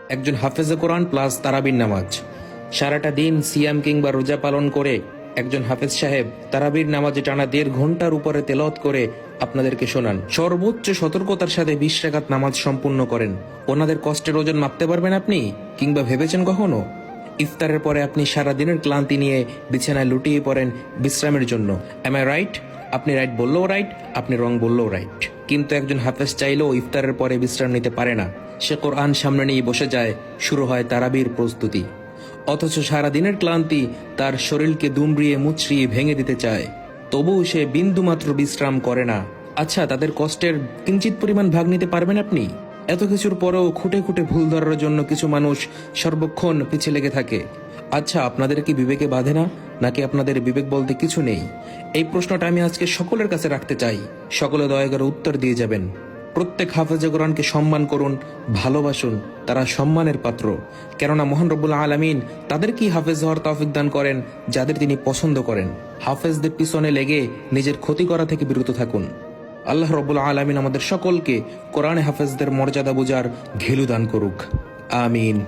একজন হাফেজে কোরআন প্লাস তারাবির নামাজ। সারাটা দিন সিয়াম কিংবা রোজা পালন করে একজন হাফেজ সাহেব তারাবির নামাজে টানা 1.5 ঘন্টার উপরে তেলাওয়াত করে আপনাদেরকে শোনান। সর্বোচ্চ সতর্কতার সাথে 20 রাকাত নামাজ সম্পূর্ণ করেন। ওনাদের কষ্টের ওজন মাপতে পারবেন আপনি? কিংবা ভেবেছেন কখনো? ইফতারের পরে আপনি সারা দিনের ক্লান্তি নিয়ে বিছানায় লুটিয়ে পড়েন বিশ্রামের জন্য। Am I right? আপনি রাইট বললেও রাইট, আপনি রং বললেও রাইট। কিন্তু একজন হাফেজ চাইলেও ইফতারের পরে বিশ্রাম নিতে পারে না। সে কোরআন সামনে নিয়ে বসে যায়, শুরু হয় তারাবির প্রস্তুতি। অথচ সারা দিনের ক্লান্তি তার শরীরকে দুমড়িয়ে মুচড়িয়ে ভেঙে দিতে চায়, তবুও সে বিন্দুমাত্র বিশ্রাম করে না। আচ্ছা, তাদের কষ্টের কিঞ্চিত পরিমাণ ভাগ নিতে পারবেন আপনি? এত কিছুর পরেও খুঁটে খুঁটে ভুল ধরার জন্য কিছু মানুষ সর্বক্ষণ পিছিয়ে লেগে থাকে। আচ্ছা, আপনাদের কি বিবেকে বাঁধে না, নাকি আপনাদের বিবেক বলতে কিছু নেই? এই প্রশ্নটা আমি আজকে সকলের কাছে রাখতে চাই। সকলে দয়া করে উত্তর দিয়ে যাবেন। প্রত্যেক হাফেজে কোরআনকে সম্মান করুন, ভালোবাসুন। তারা সম্মানের পাত্র, কেননা মহান রব্বুল আলামিন তাদেরকেই হাফেজ হওয়ার তৌফিক দান করেন যাদের তিনি পছন্দ করেন। হাফেজদের পিছনে লেগে নিজের ক্ষতি করা থেকে বিরত থাকুন। আল্লাহ রব্বুল আলামিন আমাদের সকলকে কোরআনে হাফেজদের মর্যাদা বুঝার ঘিলু দান করুক। আমিন।